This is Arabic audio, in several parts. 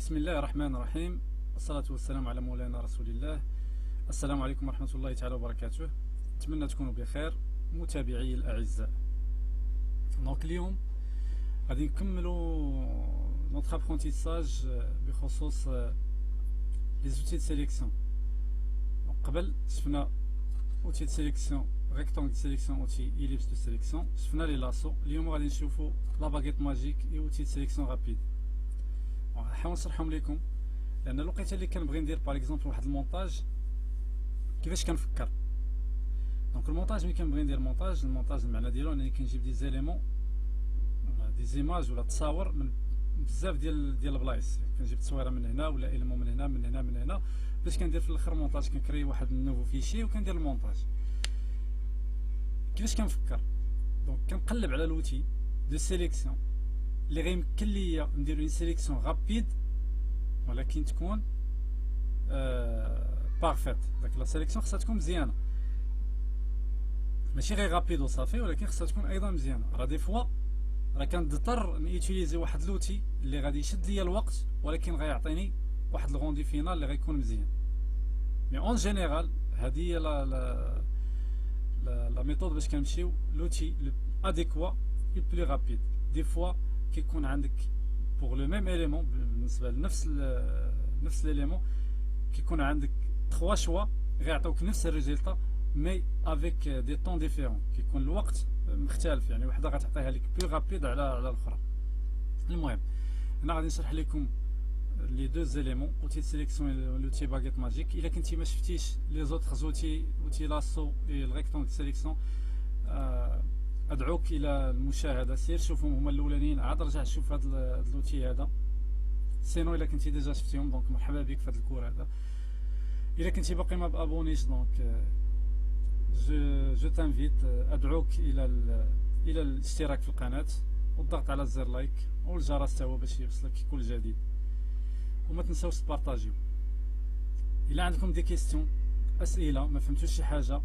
بسم الله الرحمن الرحيم، والصلاة والسلام على مولانا رسول الله. السلام عليكم ورحمة الله تعالى وبركاته. أتمنى تكونوا بخير متابعي الأعزاء. دونك اليوم غادي نكملوا نوتر ابرونتيساج بخصوص لي زوتي دو سيليكسيون. قبل شفنا اوتي دو سيليكسيون ريكتونغ دو سيليكسيون، اوتي إليبس دو سيليكسيون، شفنا لي لاسو. اليوم غادي نشوفوا لا باغيت ماجيك اي اوتي دو سيليكسيون رابيد. نحاول نشرحهم لكم لان الوقيته اللي كنبغي ندير باغ اكزومبل واحد المونتاج كيفاش كنفكر. دونك المونتاج ملي كنبغي ندير المونتاج المعنى ديالو انني كنجيب دي زيليمون دي زيماج ولا تصاور من بزاف ديال البلايص. كنجيب تصويره من هنا ولا ايلمون من هنا من هنا من هنا باش كندير في الاخر مونتاج. كنكري واحد النوفو فيشي وكندير المونتاج. كيفاش كنفكر؟ دونك كنقلب على لوتي دو سيليكسيون اللي غيمكن ليا ندير اون سيليكسيون رابيد ولكن تكون بارفيت. داك لا سيليكسيون خصها تكون مزيانه، ماشي غير رابيد وصافي، ولكن خصها تكون ايضا مزيانه. راه دي فوا راه كنضطر نيوتيليزي واحد لوتي اللي غادي يشد ليا الوقت ولكن غيعطيني واحد الغوندي فينال اللي غيكون مزيان. مي اون جينيرال هذه هي لا ميثود باش كنمشيو لوتي اديكوا اي بلو رابيد. دي فوا كيكون عندك بوغ لو ميم اليمون بالنسبه لنفس الاليمون كيكون عندك 3 شوا غيعطيوك نفس الريزلتا مي افيك دي طون ديفيرون. كيكون الوقت مختلف، يعني وحده غتعطيها لك بلو رابيد على الاخرى. المهم هنا غادي نشرح لكم لي دو زيليمون اوتي سيليكسيون لوتي باغيت ماجيك. الا كنتي ما شفتيش لي زوتر زوتي اوتي لاسو اي الريكتونغ سيليكسيون ادعوك الى المشاهده. سير شوفهم هما الاولانيين، عاد رجع شوف هذا اللوتي هذا. سينو الا كنتي ديجا شفتيهم دونك مرحبا بك في هذا الكور هذا. الا كنتي باقي ما بابونيش دونك جو تانفيت، ادعوك الى الاشتراك في القناه والضغط على زر لايك والجرس تا هو باش يوصلك كل جديد. وما تنساوش تبارطاجيو. الا عندكم دي كيستيون اسئله ما فهمتوش شي حاجه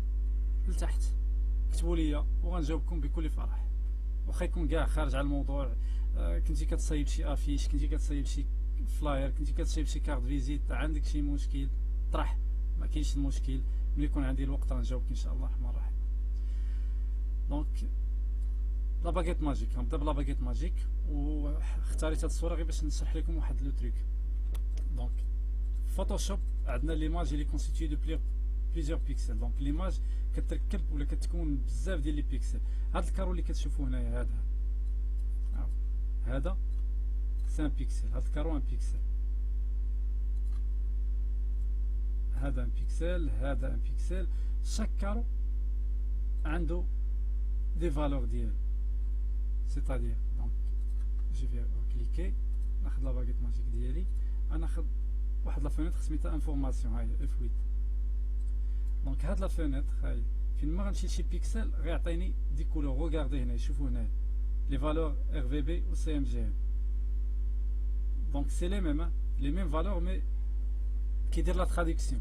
لتحت كتبوا لي وغنجاوبكم بكل فرح. واخا يكون كاع خارج على الموضوع، كنتي كتصايب شي افيش، كنتي كتصايب شي فلاير، كنتي كتصايب شي كارت فيزيت، عندك شي مشكل طرح، ما كاينش المشكل. ملي يكون عندي الوقت غنجاوبك ان شاء الله الرحمن الرحيم. دونك لا باغيت ماجيك، غنبدا بلا باغيت ماجيك. واختاريت هاد الصوره غير باش نشرح لكم واحد لو تريك. دونك فوتوشوب عندنا ليماج اللي كونستيتيي دو بليزيور بيكسل. دونك ليماج كتركب ولا كتكون بزاف ديال لي بيكسل. هاد الكارو اللي كتشوفوه هنايا هذا سي ان بيكسل، هاد الكارو ان بيكسل، هذا ان بيكسل، هذا ان بيكسل. شاك كارو عنده دي فالور ديالو، سيتادير دونك جي في كليكي ناخذ لا باغيت ماجيك ديالي، غناخذ واحد لا فونيتر سميتها انفورماسيون، هاهي اف 8. دونك هاد لا فونيتر هاهي فين ما غنمشي لشي بيكسل غيعطيني دي كولور. روغاردي هنا، شوفوا هنا لي فالور ار في بي و سي ام جي ام. دونك سي لي ميم فالور مي كيدير لا تراديكسيون.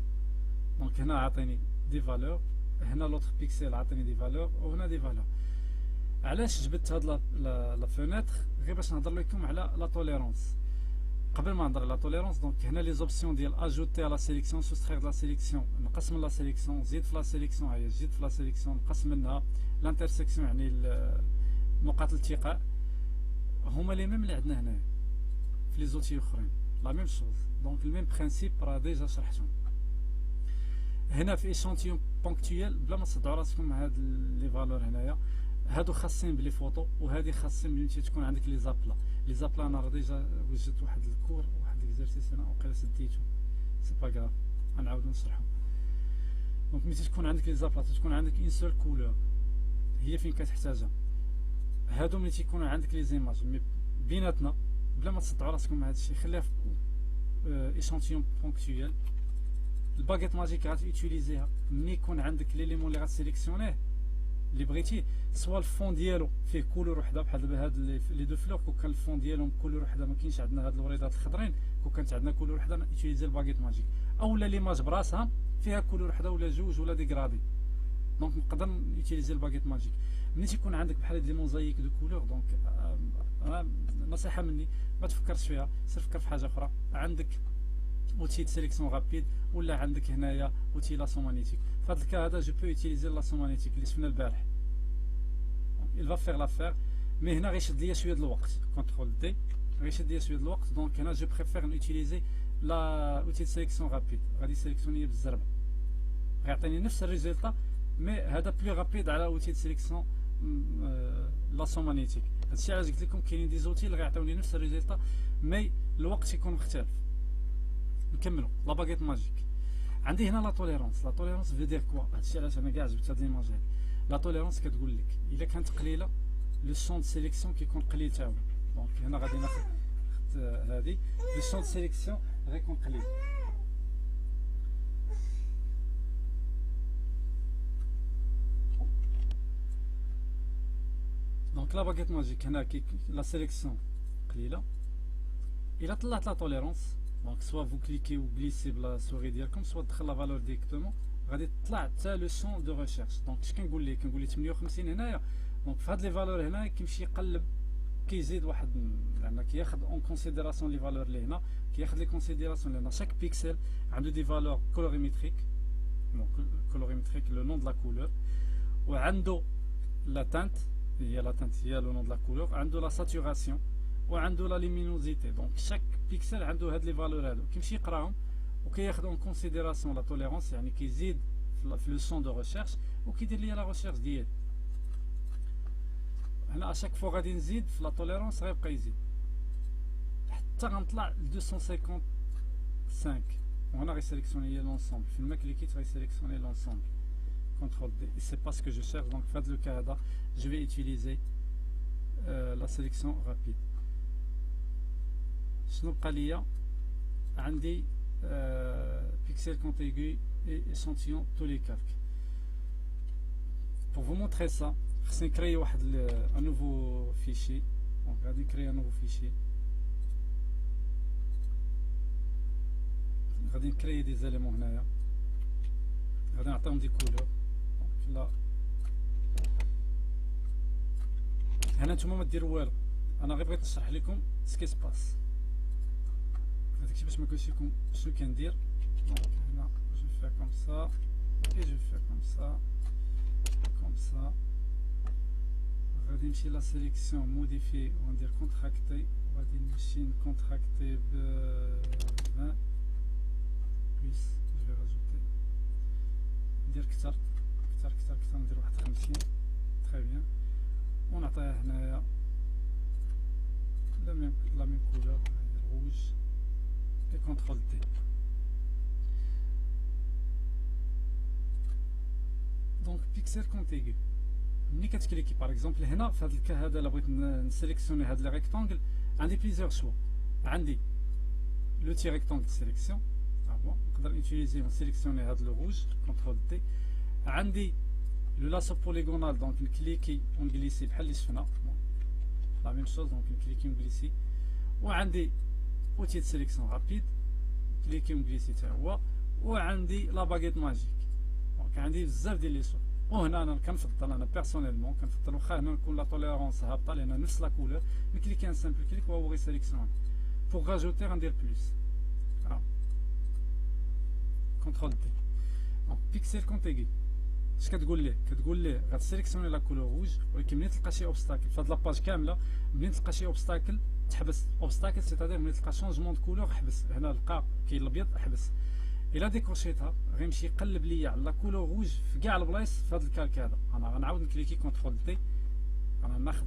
دونك هنا عطيني دي فالور، هنا لوتر بيكسل عطيني دي فالور وهنا دي فالور. علاش جبت هاد لا فونيتر؟ غير باش نهضر لكم على لا توليرونس. قبل ما نهضر على لا توليرونس دونك هنا لي زوبسيون ديال اجوتي على لا سيليكسيون، سوستريغ لا سيليكسيون، نقص من لا سيليكسيون، زيد في لا سيليكسيون، هيا زيد في لا سيليكسيون، نقص منها. لانترسيكسيون يعني نقاط الالتقاء هما لي ميم اللي عندنا هنا في لي زوتي اخرين، لا ميم شوز. دونك الميم برينسيپ راه ديجا شرحتهم. هنا في ايشانتيون بونكتويال بلا ما تصدعوا راسكم هاد لي فالور هنايا، هادو خاصين بلي فوطو وهادي خاصين ملي تكون عندك لي زابلا. لي زابلا انا راه ديجا وجدت واحد الكور واحد ليكزارسيس هنا وقيلا سديتو، سي با كراف غنعاودو نشرحو. دونك ملي تكون عندك لي زابلا تكون عندك اون سول كولور هي فين كتحتاجها. هادو ملي تيكونوا عندك لي زيماج مي بيناتنا بلا ما تصدعوا راسكم هاد الشيء خليها في ايشانتيون بونكتويال. الباغيت ماجيك غاتيوتيليزيها ملي يكون عندك ليليمون اللي غاتسيليكسيونيه اللي بغيتي، سوا الفون ديالو فيه كولور وحده بحال دابا هاد لي دو فلور كون كان الفون ديالهم كولور وحده، ما كاينش عندنا هاد الوريضات الخضرين، كون كانت عندنا كولور وحده نيوتيليزي الباغيت ماجيك. اولا ليماج براسها فيها كولور وحده ولا جوج ولا ديغرادي، دونك نقدر نيوتيليزي الباغيت ماجيك. ملي تيكون عندك بحال هاد لي موزايك دو كولور دونك نصيحه مني ما تفكرش فيها، سير فكر في حاجه اخرى. عندك اوتي دو سيليكسيون رابيد ولا عندك هنايا اوتي لاسون مانيتيك. في هذا الكا هذا جو بو يوتيليزي لاسون مانيتيك اللي شفنا البارح، il va faire l'affaire. مي هنا غيشد ليا شويه د الوقت، كونترول دي غيشد ليا شويه د الوقت. دونك هنا جو بريفير نوتيليزي لا اوتي دو سيليكسيون رابيد، غادي سيليكسيوني بالزربه، غيعطيني نفس الريزلتا مي هذا بلو رابيد على اوتي دو سيليكسيون لاسون مانيتيك. هادشي علاش قلت لكم كاينين دي زوتي اللي غيعطيوني نفس الريزلتا مي الوقت يكون مختلف. نكملوا لا باغيت ماجيك. عندي هنا لا توليرونس. لا توليرونس فو دير كوا؟ هادشي علاش انا كاع جبت هاد ليماج هادي. لا توليرونس كتقول لك الا كانت قليله لو سون دو سيليكسيون كيكون قليل تا هو. دونك هنا غادي ناخذ هادي لو سون دو سيليكسيون غيكون قليل. دونك لا باغيت ماجيك هنا كي لا سيليكسيون قليله، الا طلعت لا توليرونس دونك سوا فو كليكي و غليسي بلا سوري ديالكم سوا تدخل لا فالور ديريكتومون غادي تطلع حتى لو سون دو ريشيرش. دونك اش كنقول ليه؟ كنقول ليه 58 هنايا. دونك في هاد لي فالور هنا كيمشي يقلب كيزيد واحد، لان كياخذ اون كونسيديراسيون لي فالور اللي هنا، كياخذ لي كونسيديراسيون لان شاك بيكسل عنده دي فالور كولوريميتريك. دونك كولوريميتريك لو نون دو لا كولور، وعنده لا تانت هي لا تانت هي لو نون دو لا كولور، عنده لا ساتوراسيون وعنده لا ليمينوزيتي. دونك شاك بيكسل عنده هاد لي فالور هادو كيمشي يقراهم وكياخذ اون كونسيديراسيون لا توليرونس، يعني كيزيد في لو سون دو ريشيرش وكيدير ليا لا ريشيرش ديالي. هنا اشاك فوا غادي نزيد في لا توليرونس غيبقى يزيد حتى غنطلع ل 255. وهنا غيسيليكسيوني لونسومبل، في ما كليكيت غيسيليكسيوني لونسومبل. كونترول دي سي با سكو جو شيرش. دونك في هذا لو كا هذا جو في اوتيليزي لا سيليكسيون رابيد. شنو بقى ليا؟ عندي pixel contigu et échantillon tous les calques. Pour vous montrer ça, je vais créer un nouveau fichier. On va créer un nouveau fichier. On va créer des éléments هنايا. غادي نعطيهم دي كولور. دونك لا هنا نتوما ما ديروا والو، انا غير بغيت نشرح لكم سكي سباس. هذاكشي باش ما نقولش لكم شنو كندير. دونك هنا جو فيها كوم سا اي جو فيها كوم سا كوم سا. غادي نمشي لا سيليكسيون موديفي وندير كونتراكتي، وغادي نمشي نكونتراكتي ب 20 بلس جو راجوتي، ندير كتر كتر كتر كتر، ندير واحد 50. تري بيان. ونعطيها هنايا لا ميم كولور، الروج et CTRL T. دونك بيكسل كونتيغي ملي كتكليكي باغ اكزومبل هنا في هذا الكا هذا الا بغيت نسيليكسيوني هاد لي ريكتانغل عندي بليزيور شوا. عندي لو تي ريكتانغل سيليكسيون نقدر نوتيليزي نسيليكسيوني هاد لو روج كونترول تي. عندي لو لاسو بوليغونال دونك نكليكي ونجليسي بحال اللي شفنا لا ميم شوز. دونك نكليكي ونجليسي. وعندي اوتي دو سيليكسيون رابيد كليكي ونجليسي حتى هو. وعندي لا باغيت ماجيك. دونك عندي بزاف ديال لي شوا. وهنا انا كنفضل انا بيرسونيلمون كنفضل واخا هنا نكون لا توليرونس هابطه لان نفس لا كولور نكليكي ان سامبل كليك وهو غيسيليكسيوني. بوغ راجوتي غندير بلوس كونترول تي. دونك بيكسل كونتيغي اش كتقول ليه؟ كتقول ليه غتسيليكسيوني لا كولور روج، ولكن ملي تلقى شي اوبستاكل في هاد لاباج كامله ملي تلقى شي اوبستاكل تحبس. اوبستاكل سيتادير ملي تلقى شونجمون دو كولور حبس. هنا لقى كاين الابيض حبس. الا ديكروشيتها غيمشي يقلب ليا على لا كولور روج في كاع البلايص في هذا الكالك هذا. انا غنعاود نكليكي كونترول تي، انا ناخذ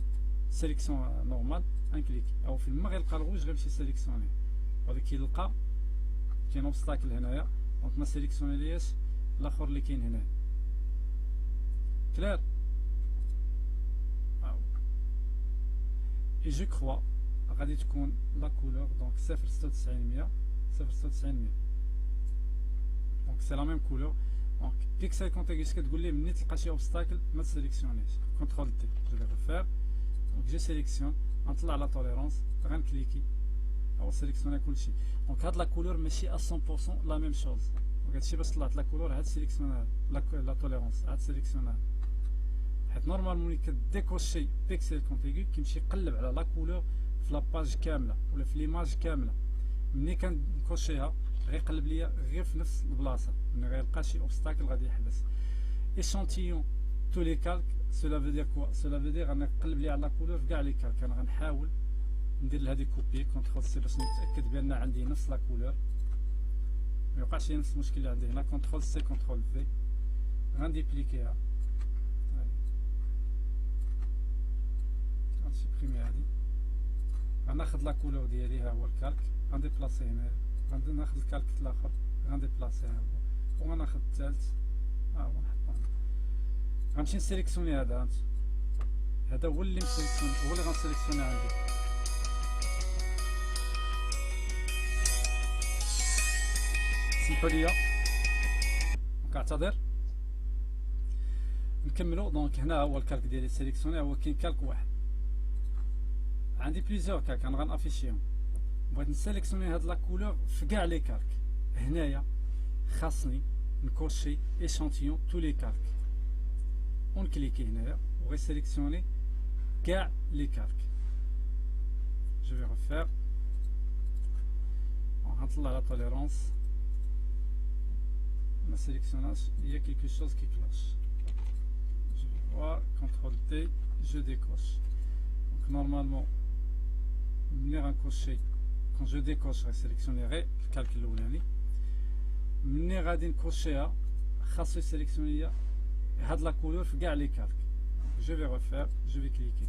سيليكسيون نورمال نكليكي او في ما غيلقى الروج غيمشي سيليكسيوني. وهذا كيلقى كاين اوبستاكل هنايا دونك ما سيليكسيوني لياش الاخر اللي كاين هنا. كلير اي جو كخوا غادي تكون لا كولور دونك 09600 09600 دونك سي لا ميم كولور. دونك بيكسل كونتيغي كتقول ليه ملي تلقى شي اوبستاكل ما تسيليكسيونيش. كونترول تي جو في ريفير. دونك جو سيليكسيون غنطلع لا توليرونس غنكليكي او سيليكسيوني كلشي. دونك هاد لا كولور ماشي 100% لا ميم شوز. دونك هادشي باش طلعت لا كولور هاد سيليكسيون لا توليرونس هاد سيليكسيون حيت نورمالمون ملي كديكوشي بيكسل كونتيغي كيمشي يقلب على لا كولور في لاباج كامله ولا في ليماج كامله. ملي كنكوشيها غيقلب ليا غير في نفس البلاصه، ملي غيلقى شي اوبستاكل غادي يحبس. échantillon tous les calques. Cela veut dire quoi? Cela veut dire غنقلب لي على لا كولور في كاع لي كالك. انا غنحاول ندير لهادي كوبي كونترول سي باش نتاكد بان عندي نفس لا كولور، ما يوقعش نفس المشكل اللي عندي هنا. كونترول سي كونترول في غنديبليكيها، غنسبريمي هادي، غناخد لا كولور ديالي ها هو الكالك، غنديبلاصي هنا، غناخد الكالك الاخر غنديبلاصي ها هو، وغناخد الثالث ها هو نحطو. غنمشي نسيليكسيوني هذا، هذا هو اللي مسيليكسيوني، هو اللي غنسيليكسيوني عندي. سمحوا لي كنعتذر. نكملوا. دونك هنا هو الكالك ديالي سيليكسيوني، هو كاين كالك واحد، عندي بليزيور كالك انا غنافيشيهم. بغيت نسيليكسيوني هاد لا كولور في كاع لي كالك. هنايا خاصني نكوشي échantillon tous les calques، ونكليكي هنايا وغيسيليكسيوني كاع لي كالك. جو في ريفير، غنطلع لا توليرونس، ما سيليكسيوناش، il y a quelque chose qui cloche. Je vais voir, CTRL D, je décoche. Donc normalement ملي غنكوشي quand je décoche غيسيليكسيوني الكالك الاولاني. ملي غادي نكوشيها خاصو يسيليكسيوني ليا هاد لا كولور في كاع لي كالك. جو في ريفير، جو في كليكي.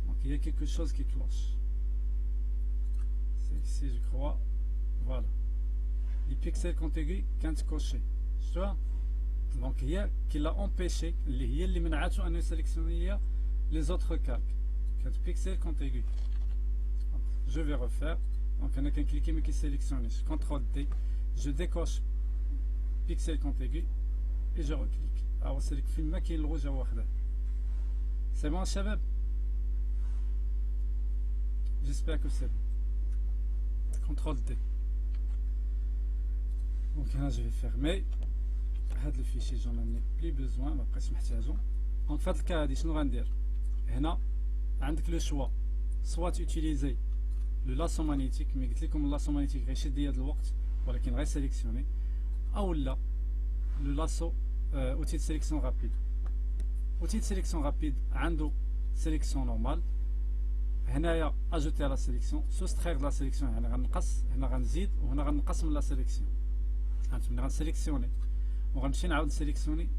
دونك il y a quelque chose qui cloche. C'est ici je crois. Voilà. Les pixels contigus كانت كوشي. شفتوها؟ دونك هي كي لا امبيشي، اللي منعاتو انه يسيليكسيوني ليا لي زوتر كالك، كانت بيكسل كونتيغو. جو في ريفير. دونك انا كنكليكي ما كيسيليكسيونيش. كونترول دي، جو ديكوش بيكسل كونتيغو اي جو ركليك. هو سيليك فين ما كاين الغوج هو واخداه. سي بون شباب؟ جيسبيغ كو سي بون. كونترول دي. دونك هنا جو في فيرمي هاد الفيشي، جون اني بلي بوزوان، مبقيتش محتاجو. دونك في هاد الكا هادي شنو غندير؟ هنا عندك لو شوا، سوا تيوتيليزي لو لاسو مانيتيك، مي قلت لكم لاسو مانيتيك غيشد ليا هاد الوقت ولكن غيسيليكسيوني، او لا لو لاسو اوتي دو سيليكسيون رابيد. اوتي دو سيليكسيون رابيد عنده سيليكسيون نورمال، هنايا اجوتي لا سيليكسيون، سوستريغ لا سيليكسيون، يعني غنقص، هنا غنزيد وهنا غنقص من لا سيليكسيون. هانت ملي غنسيليكسيوني وغنمشي نعاود نسيليكسيوني،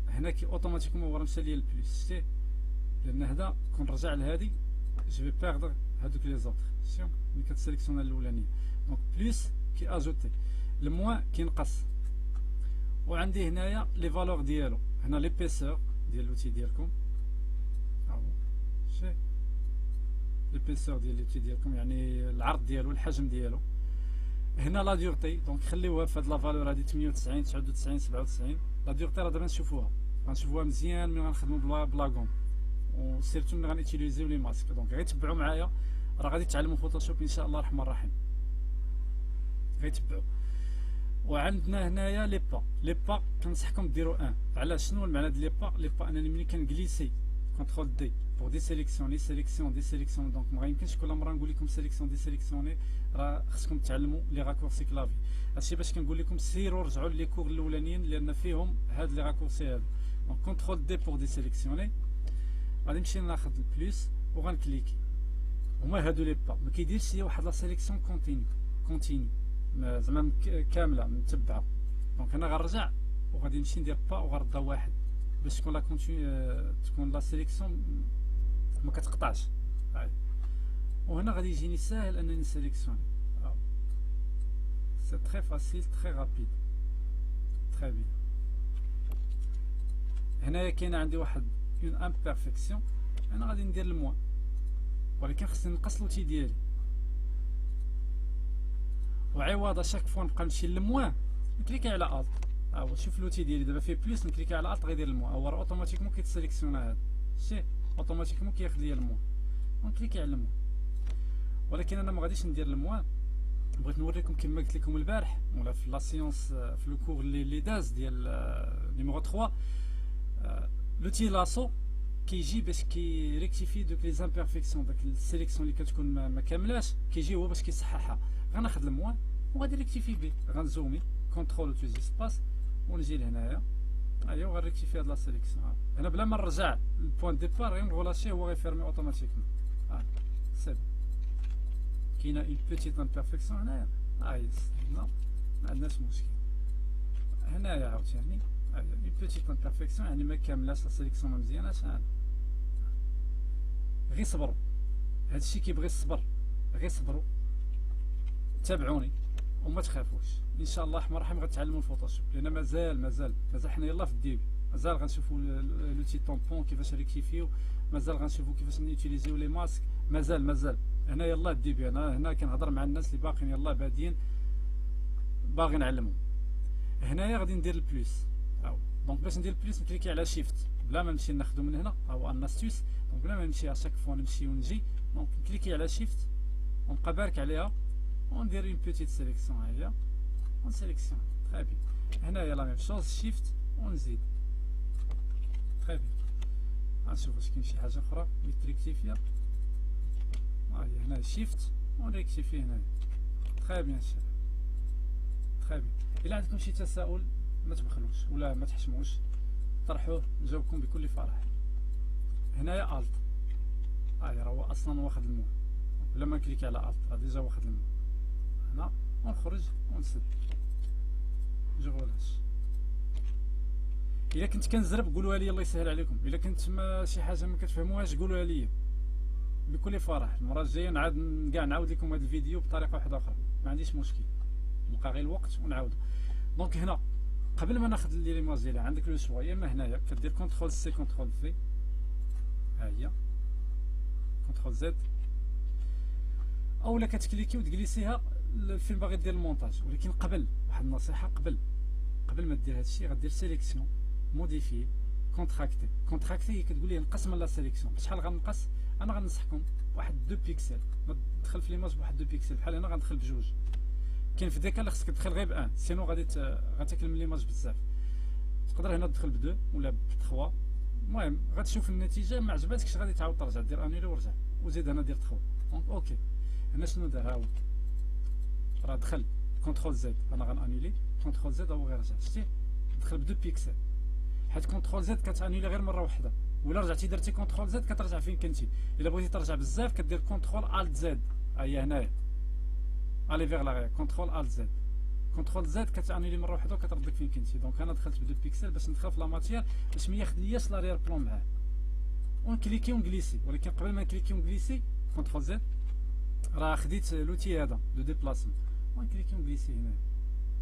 هنا كي اوتوماتيكمون هو راه مشى ليا البلوس، شتي؟ لان هذا كون رجع لهادي جو في بيردر هادوك لي زوطر، شتي؟ ملي كتسيليكسيوني الاولانيه. دونك بلوس كي اجوتي، الموان كينقص. وعندي هنايا لي فالور ديالو، هنا ليبيسور ديال لوتي ديالكم، ها هو شتي؟ ليبيسور ديال لوتي ديالكم يعني العرض ديالو، الحجم ديالو. هنا لا ديورتي، دونك خليوها في هاد لا فالور هادي 98 99 97. لا ديورتي راه دابا نشوفوها، غنشوفوها مزيان ملي غنخدمو بلا كوم، وسيرتو ملي غنيتيليزيو لي ماسك. دونك غير تبعوا معايا، راه غادي تعلموا فوتوشوب ان شاء الله الرحمن الرحيم، غير تبعوا. وعندنا هنايا لي با كنصحكم ديروا 1. علاش؟ شنو المعنى ديال لي با؟ انني ملي كنجليسي كونترول دي بور دي سيليكسيوني، سيليكسيون دي سيليكسيون، دونك ما يمكنش كل مره نقول لكم سيليكسيون دي سيليكسيوني، راه خصكم تعلموا لي راكورسي كلافي. هادشي باش كنقول لكم سيروا رجعوا لي كور الاولانيين لان فيهم هاد لي راكورسي هادو. دونك كونترول دي بور دي سيليكسيوني، غادي نمشي ناخذ البلوس وغنكليكي. هما هادو لي با، ما كيديرش ليا واحد لا سيليكسيون كونتيني زعما كامله متبعه. دونك انا غنرجع وغادي نمشي ندير با وغنردها واحد باش تكون لا تكون لا سيليكسيون ما كتقطعش. وهنا غادي يجيني ساهل انني نسيليكسيوني. سي تري فاسيل تري رابيد تري بيان. هنايا كاينه عندي واحد اون امبيرفيكسيون، انا غادي ندير الموان ولكن خصني نقص لوتي ديالي، وعوض اشاك فوا نبقى نمشي للموان نكليكي على الت. ها هو شوف لوتي ديالي دابا فيه بلوس، نكليكي على الت غيدير الموان، هو راه اوتوماتيكمون كيتسيليكسيونا هذا، شتي؟ اوتوماتيكمون كياخذ ليا الموان، ونكليكي على الموان. ولكن انا ما غاديش ندير الموان، بغيت نوريكم كما قلت لكم البارح ولا في لا سيونس في لو كور اللي داز ديال نيميرو 3 لوتي لاسو كيجي باش كيريكتيفي دوك لي زامبيرفيكسيون، داك السيليكسيون اللي كتكون ما كاملاش كيجي هو باش كيصححها. غناخذ الموان وغادي ريكتيفي به، غنزومي كونترول تو زيسباس ونجي لهنايا ايوا غنريكتيفي هاد لا سيليكسيون هنا بلا ما نرجع للبوان ديبار، غير نغولاشي هو غيفيرمي اوتوماتيكمون. سي كاينه اون بوتيت امبيرفيكسيون هنايا هنا ما عندناش مشكل. هنايا عاوتاني اون بوتيت امبيرفيكسيون يعني ما كاملاش لا سيليكسيون ما مزياناش. غير صبروا، هادشي كيبغي الصبر، غير صبروا تابعوني وما تخافوش ان شاء الله الرحمن الرحيم غتعلموا الفوتوشوب، لان مازال حنا يلاه في الديبي، مازال غنشوفوا لوتي طومبون كيفاش ريكتيفيو، مازال غنشوفوا كيفاش نيوتيليزيو لي ماسك، مازال هنا يلاه الديبي. انا هنا كنهضر مع الناس اللي باقيين يلاه بادين باغي نعلمهم. هنايا غادي ندير البليس، دونك باش ندير البليس نكليكي على شيفت بلا ما نمشي ناخذو من هنا، هو ان استيس، دونك بلا ما نمشي اشاك فوا نمشي ونجي، دونك نكليكي على شيفت ونبقى بارك عليها وندير اون بوتيت سيليكسيون. ها هي اون سيليكسيون تري بيان. هنايا لا ميم شوز شيفت ونزيد تري بيان. غنشوف واش كاين شي حاجه اخرى اللي تريكتيفيا. ها هي هنا شيفت ونريكتيفي هنايا تري بيان الشباب تري بيان. الا عندكم شي تساؤل ما تبخلوش ولا ما تحشموش، طرحوه نجاوبكم بكل فرح. هنايا الت راه هو اصلا واخد المول، بلا ما نكليكي على الت راه ديجا واخد المول. هنا ونخرج ونسد جولاش. الا كنت كنزرب قولوها لي الله يسهل عليكم، الا كنت ما شي حاجه ما كتفهموهاش قولوها لي بكل فرح. المره الجايه نعاود لكم هذا الفيديو بطريقه واحده اخرى، ما عنديش مشكل، نلقى غير الوقت ونعاودو. دونك هنا قبل ما ناخذ لي ليماج ديالها عندك لو شوا، يا اما هنايا كدير كونترول سي كونترول في، ها هي كونترول زد، اولا كتكليكي وتجلسيها فين باغي دير المونتاج. ولكن قبل واحد النصيحه، قبل ما دير هادشي غدير سيليكسيون موديفي كونتراكتي هي كتقول لي نقص من لا سيليكسيون. بشحال غنقص؟ انا غننصحكم واحد 2 بيكسل، ما تدخل في ليماج بواحد 2 بيكسل، بحال هنا غندخل بجوج. كاين في ديكال خصك تدخل غير بان، سينو غتاكل من ليماج بزاف. تقدر هنا تدخل ب2 ولا ب3. المهم غتشوف النتيجه، ما عجباتكش غادي تعاود ترجع دير انيلي ورجع وزيد هنا دير 3. دونك اوكي. هنا شنو دار؟ هاهو راه دخل كونترول زد، انا غنانيلي كونترول زد هو غير رجع. شتي دخل ب2 بيكسل، حيت كونترول زد كتانيلي غير مره واحده، ولا رجعتي درتي كونترول زد كترجع فين كنتي. الا بغيتي ترجع بزاف كدير كونترول الت زد، ها هي هنايا الي فيغ لاغير كونترول الت زد. كونترول زد كتانيلي مره واحده وكتردك فين كنتي. دونك انا دخلت ب2 بيكسل باش ندخل في لا ماتيير باش ما ياخذلياش لاريير بلون معاه، ونكليكي ونجليسي. ولكن قبل ما نكليكي ونجليسي كونترول زد راه خديت لوتي هذا دو ديبلاسمون، ونكليكي ونجليسي هنا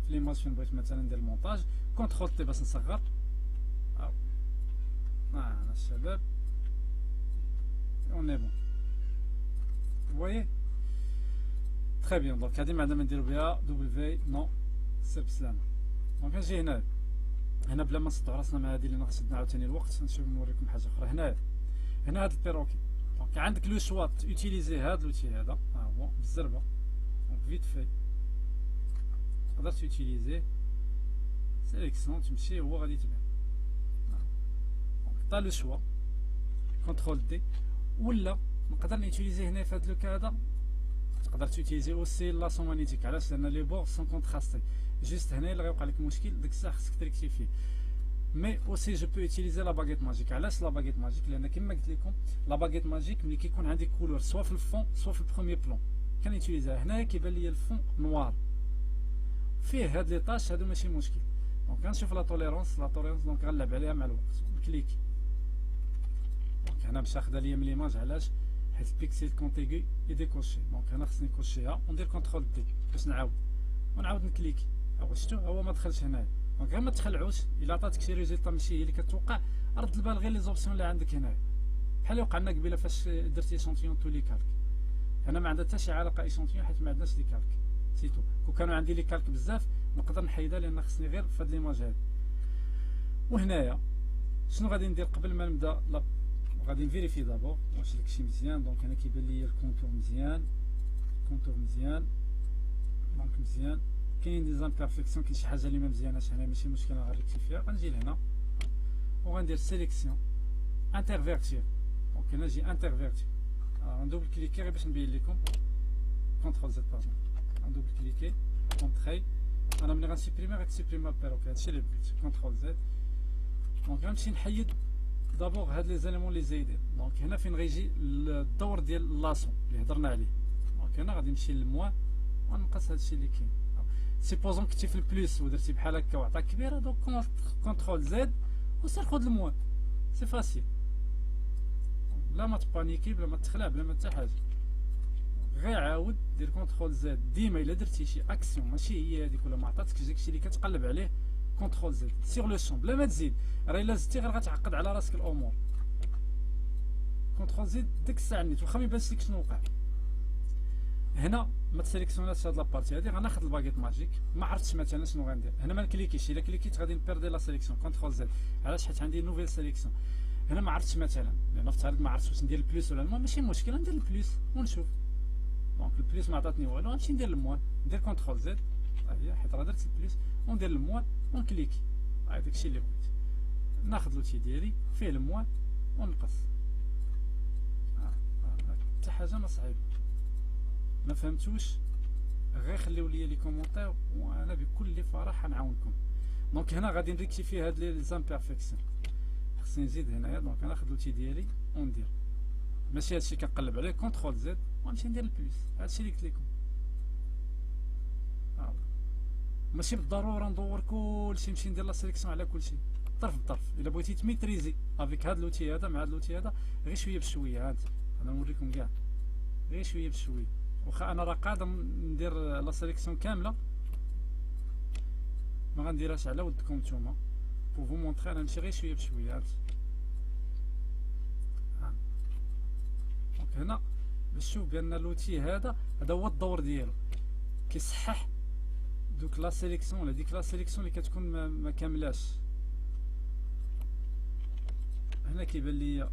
في ليماج فين بغيت مثلا ندير المونتاج. كونترول تي باش نصغر. انا الشباب اون اي بون فوايي تري بيان. دونك هادي معنا ما نديرو بها دبليو نو سير بسلامه. دونك نجي هنا بلا ما نصدعو راسنا مع هادي اللي ناقصنا عاوتاني الوقت، نشوف نوريكم حاجه اخرى. هنا هاد البيروكي، دونك عندك لو شوا اوتيليزي هاد لوتي هذا، ها هو بالزربه. دونك فيت في تقدر توتيليزي سيليكسيون، تمشي هو غادي تبان. دونك طا لو شوا كونترول دي، ولا نقدر نيتيليزي هنا في هاد لو كا هذا تقدر توتيليزي اوسي لاسون مانيتيك. علاش؟ لان لي بور سون كونتراستي. جوست هنا اللي غيوقع لك مشكل ديك الساعه خصك تريكتيفيه. مي اوسي جو بو اوتيليزي لا باغيت ماجيك. علاش لا باغيت ماجيك؟ لان كما قلت لكم لا باغيت ماجيك ملي كيكون عندي كولور سوا في الفون سوا في البروميير بلون كنيتيليزيها. هنايا كيبان لي الفون نوار فيه هاد لي طاش، هادو ماشي مشكل. دونك غنشوف لا توليرونس دونك غنلعب عليها مع الوقت ونكليكي. دونك هنا مشى خدا ليا من ليماج. علاش؟ حيت البيكسيل كونتيغي يديكوشي. دونك هنا خصني نكوشيها وندير كونترول دي باش ونعاود نكليكي. هو شفتو هو ما دخلش هنايا. دونك غير ما تخلعوش، الا عطاتك شي ريزلطا ماشي هي اللي كتوقع، رد البال غير لي زوبسيون اللي عندك هنايا. بحال اللي وقع لنا قبيله فاش درت ايشونتيون تو لي كالك. هنا ما عندها حتى شي علاقه ايشونتيون حيت ما عندناش لي كالك سيتو. كون كانوا عندي لي كالك بزاف نقدر نحيدها، لان خصني غير في هاد ليماج هادي. وهنايا شنو غادي ندير قبل ما نبدا؟ غادي نفيريفي دابور واش داكشي مزيان. دونك هنا كيبان لي الكونتور مزيان، دونك مزيان. كاين دي زامبيرفيكسيون، كاين شي حاجه اللي ما مزياناش هنا، ماشي مشكل غنريكتيفيها. غنجي لهنا وغندير سيليكسيون انترفيرتير. دونك هنا نجي انترفيرتي، ندوبل كليكي غير باش نبين لكم. كونترول زد باردون، ندوبل كليكي كونتري. انا ملي غنسيبريمي غتسيبريمي بيروك، هادشي اللي بغيت. كونترول زد. دونك غنمشي نحيد دابور هاد لي زاليمون اللي زايدين. دونك هنا فين غيجي الدور ديال لاصون اللي هضرنا عليه. دونك هنا غادي نمشي للموان ونقص هادشي اللي كاين. سيبوزون كنتي في البلوس ودرتي بحال هكا وعطاك كبيره، دونك كونترول زد وسير خذ الموان، سي فاسيل. لا ما تبانيكي، بلا ما تخلع، بلا ما حتى حاجه. غير عاود دير كونترول زد ديما الا درتي شي اكسيون ماشي هي هذيك ولا ما عطاتكش داكشي اللي كتقلب عليه. كونترول زد سيغ لو شون بلا ما تزيد، راه الا زدتي غير غتعقد على راسك الامور. كونترول زد ديك الساعه نيت واخا ما يبانش لك شنو وقع. هنا ما تسيليكسيوناش هاد لابارتي هادي، غناخد الباكيت ماجيك. ما عرفتش مثلا شنو غندير هنا، ما نكليكيش. الا كليكيت غادي نبيردي لا سيليكسيون. كونترول زد علاش؟ حيت عندي نوفيل سيليكسيون. هنا ما عرفتش مثلا، لان نفترض ما عرفتش واش ندير البلوس ولا الموان، ماشي مشكل ندير البلوس ونشوف. دونك البلوس ما عطاتني والو، غنمشي ندير الموان. ندير كونترول زد، ها هي حيت راه درت البلوس، وندير الموان ونكليكي. ها داكشي اللي بغيت. ناخذ لوتي ديالي فيه الموان ونقص. حتى حاجه ما صعيبه. ما فهمتوش غير خليو لي لي كومونتير وانا بكل فرح نعاونكم. دونك هنا غادي نريكتيفي هاد لي زامبيرفيكسيون. خصني نزيد هنايا. دونك ناخذ لوتي ديالي وندير ماشي هادشي كنقلب عليه. كونترول زد ونمشي ندير البليس. هادشي اللي قلت لكم. ماشي بالضروره ندور كلشي نمشي ندير لا سيليكسيون على كلشي، طرف بطرف. الا بغيتي تميتريزي افيك هاد لوتي هذا مع هاد لوتي هذا، غير شويه بشويه. هانت انا نوريكم كاع غير شويه بشويه. واخا انا راه قادر ندير لا سيليكسيون كامله، ما غنديرهاش على ودكم نتوما. بو فو مونطري انا نمشي غير شويه بشويه. هانت دونك هنا باش تشوف بان لوتي هذا هو الدور ديالو، كيصحح دوك لا سيليكسيون ولا ديك لا سيليكسيون اللي كتكون ما كاملاش. هنا كيبان لي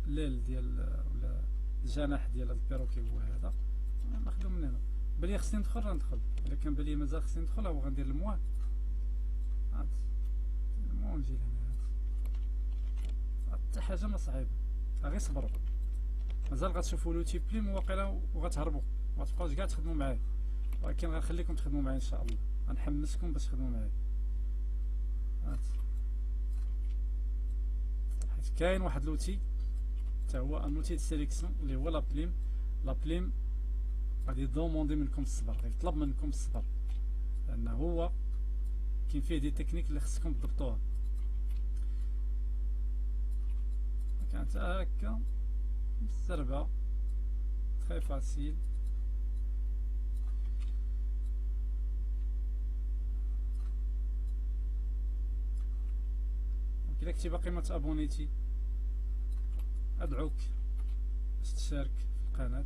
الليل ديال ولا الجناح ديال البيروكي هو هذا، ناخذو من هنا. بلي خصني ندخل غندخل، الا كان بلي مازال خصني ندخل هو غندير الموان. هانت الموان نجي لهنا. حتى حاجه ما صعيبه، غير صبروا. مازال غتشوفوا لوتي بلي واقيلا وغتهربوا، ما تبقاوش كاع تخدموا معايا، ولكن غنخليكم تخدموا معايا ان شاء الله. غنحمسكم باش تخدموا معايا. هانت حيت كاين واحد لوتي حتى هو ان اوتي دو سيليكسيون اللي هو لابليم. لابليم غادي يدوموندي منكم الصبر، غيطلب منكم الصبر، لان هو كاين فيه دي تكنيك اللي خصكم تضبطوها. كانت هكا بالسربه تري فاسيل. الا كنتي باقي ما تابونيتي ادعوك باش تشارك في القناه،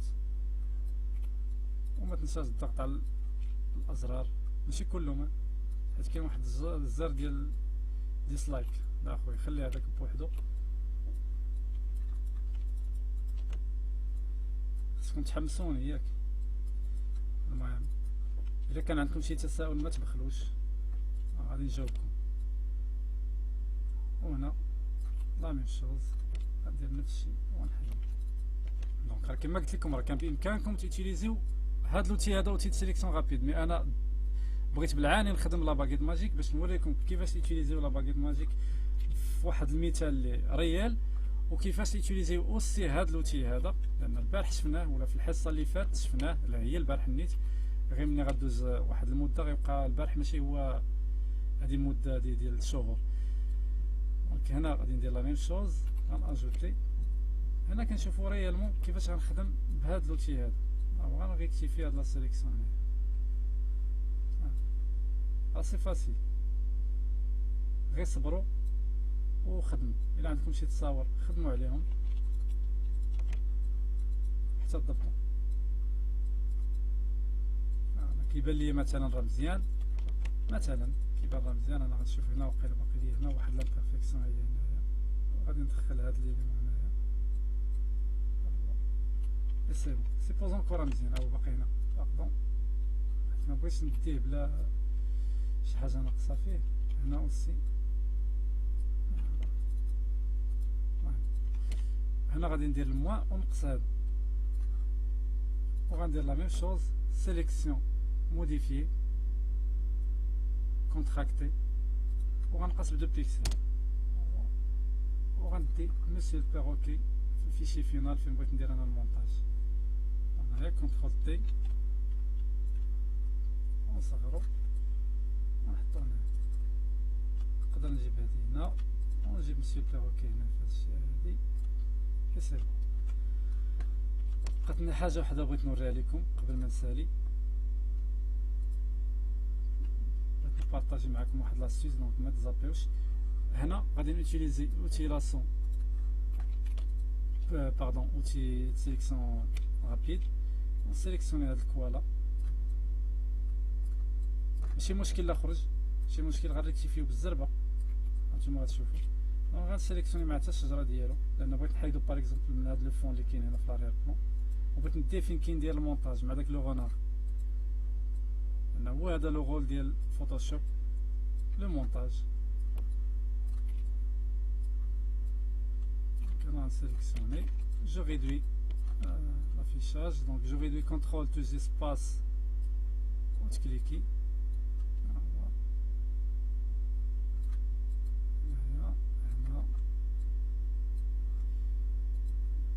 وما تنساش الضغط على الازرار، ماشي كلهم، حيت كاين واحد الزر ديال ديسلايك. لا اخويا خلي هذاك بوحدو، خصكم تحمسوني ياك. المهم الا كان عندكم شي تساؤل ما تبخلوش، غادي نجاوبكم. وهنا لا ميم شوز غندير نفس الشيء ونحل. دونك راه كما قلت لكم راه كان بامكانكم تيتيليزيو هاد لوتي هذا اوتي دو سيليكسيون رابيد، مي انا بغيت بالعاني نخدم لا باغيت ماجيك باش نوريكم كيفاش يوتيليزيو لا باغيت ماجيك في واحد المثال اللي ريال، وكيفاش يوتيليزيو اوسي هاد لوتي هذا، لان البارح شفناه ولا في الحصه اللي فاتت شفناه، لا هي البارح نيت، غير ملي غدوز واحد المده غيبقى البارح ماشي هو هذه المده ديال الشهور. دونك هنا غادي ندير لا ميم شوز، غناجوتي هنا كنشوفو ريالمون كيفاش غنخدم بهاد لوتي هذا. غنريكتيفي هاد لا سيليكسيون هنا، سي فاسيل، غير صبروا وخدموا. الا عندكم شي تصاور خدموا عليهم حتى تضبطوا. كيبان لي مثلا راه مزيان، مثلا كيبان راه مزيان. انا غنشوف هنا وقيلا باقي لي هنا واحد لامبيرفيكسيون هي هنايا، غادي ندخل هاد لي هنايا. سي سيبوزون كو راه مزيان، هو باقي هنا باردون، حيت ما بغيتش نديه بلا شي حاجه ناقصه فيه. هنا اوسي هنا غادي ندير الموان ونقص هذا وغندير لا ميم شوز سيليكسيون موديفيي كونتراكتي وغنقص ب 2 بيكسل وغندي مسيو البيروكي في الفيشي فينال فين بغيت ندير انا المونتاج. هنايا كونترول تي ونصغرو ونحطو هنا. نقدر نجيب هادي هنا ونجيب مسيو البيروكي هنا في هادشي هادي كي سي بون. بقاتلنا حاجه وحده بغيت نوريها لكم قبل ما نسالي. بغيت نبارطاجي معكم واحد لاستيس دونك ما تزابيوش. هنا غادي نوتيليزي اوتيلاسيون باردون اوتي سيليكسيون رابيد نسيليكسيوني هاد الكوالا. ماشي مشكل لا خرج ماشي مشكل غير ريكتيفيو بالزربه هانتوما غتشوفوا. دونك غنسيليكسيوني مع حتى الشجره ديالو لان بغيت نحيدو باغ اكزومبل من هاد لو فون اللي كاين هنا في لارير بلون وبغيت ندير فين كاين ديال المونتاج مع داك لو غونار لان هو هذا لو رول ديال فوتوشوب لو مونتاج. Sélectionner, je réduis l'affichage, donc je réduis contrôle tous les espaces, haute cliquer,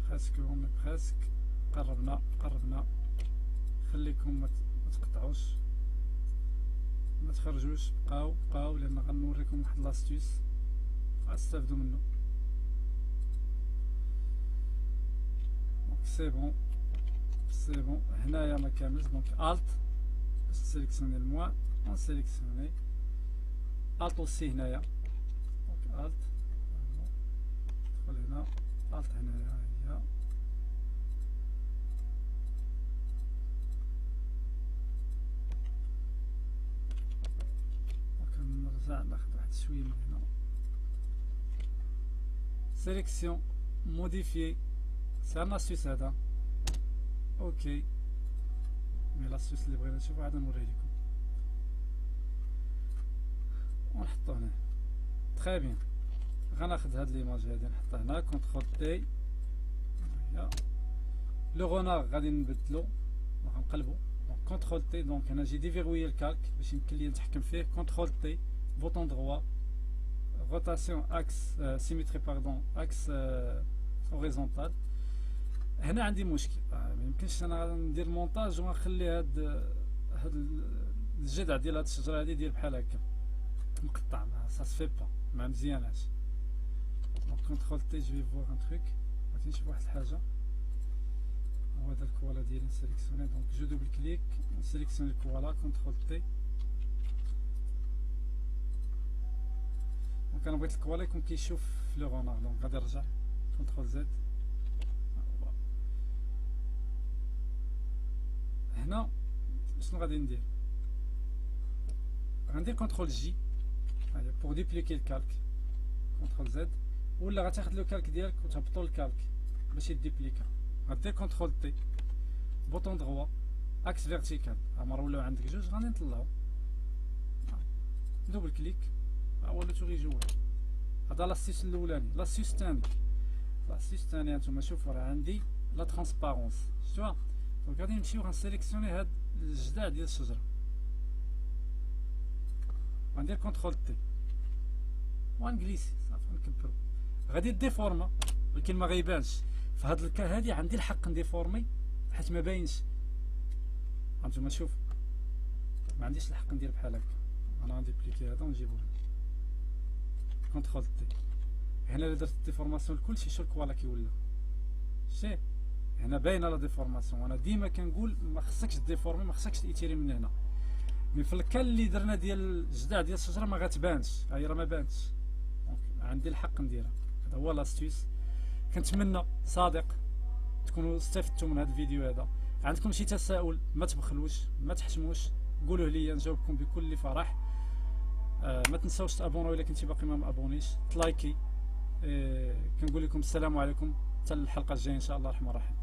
presque on est presque قربنا خليكم ما تقطعوش ما تخرجوش بقاو لان غنوريكم واحد لاستيس غتستافدوا منه. سي بون هنايا ما كاملش دونك الت باش نسيليكسيوني الموان ونسيليكسيوني الت اوسي هنايا دونك الت ندخل هنا الت هنايا هي وكنرجع ناخد واحد شويه من هنا سيليكسيون موديفيي. سي ان لاستيس هذا اوكي مي لاستيس اللي بغينا نشوفو عاد نوريه لكم ونحطو هنا. تري بيان غناخد هاد ليماج هادي نحطها هنا كونترول تي لو غونار غادي نبدلو غنقلبو دونك كونترول تي دونك هنا جي ديفيروي الكالك باش يمكن لي نتحكم فيه. كونترول تي بوطون دروا روتاسيون اكس سيميتري باردون اكس هوريزونتال. هنا عندي مشكل ما يمكنش انا ندير المونتاج ونخلي هاد الجذع ديال هاد الشجره هادي ديال بحال هكا مقطع سا سفي با ما مزياناش. دونك كونترول تي جو في فوار ان تروك بغيت نشوف واحد الحاجه هو هذا الكوالا ديالي نسيليكسيوني دونك جو دوبل كليك نسيليكسيوني الكوالا كونترول تي. دونك انا بغيت الكوالا يكون كيشوف في لو غونار دونك غادي نرجع كونترول زد. هنا شنو غادي ندير غندير كونترول جي بور ديبليكي الكالك كونترول زد ولا غتاخد لو كالك ديالك وتهبطو الكالك باش يديبليكا. غدير كونترول تي بوطون دروا اكس فيرتيكال عمر ولاو عندك جوج غادي نطلعو دوبل كليك هو اللي تغي جوه. هذا لاستيس الاولاني. لاستيس الثاني هانتوما شوفوا راه عندي لا ترونسبارونس شفتوها. دونك غادي نمشيو غنسيليكسيوني هاد الجذع ديال الشجره غندير كونترول تي وغنجليسي صافي نكبرو. غادي ديفورما ولكن ما غيبانش في هاد الكا هادي عندي الحق نديفورمي حيت ما باينش. هانتوما شوف ما عنديش الحق ندير بحال هكا. انا غندي بليكي هذا ونجيبو هنا كونترول تي. هنا الا درت ديفورماسيون لكلشي شو الكوالا كيولى شتي هنا باينه لا ديفورماسيون. انا ديما كنقول ما خصكش ديفورمي ما خصكش تيتيري من هنا مي في الكال اللي درنا ديال الجذع ديال الشجره ما غتبانش هاي راه ما بانتش. دونك عندي الحق نديرها. هذا هو لاستيس. كنتمنى صادق تكونوا استفدتوا من هذا الفيديو هذا. عندكم شي تساؤل ما تبخلوش ما تحشموش قولوه لي نجاوبكم بكل فرح. ما تنساوش تابوناو الا كنتي باقي ما مابونيش تلايكي. كنقول لكم السلام عليكم حتى الحلقه الجايه ان شاء الله الرحمن الرحيم.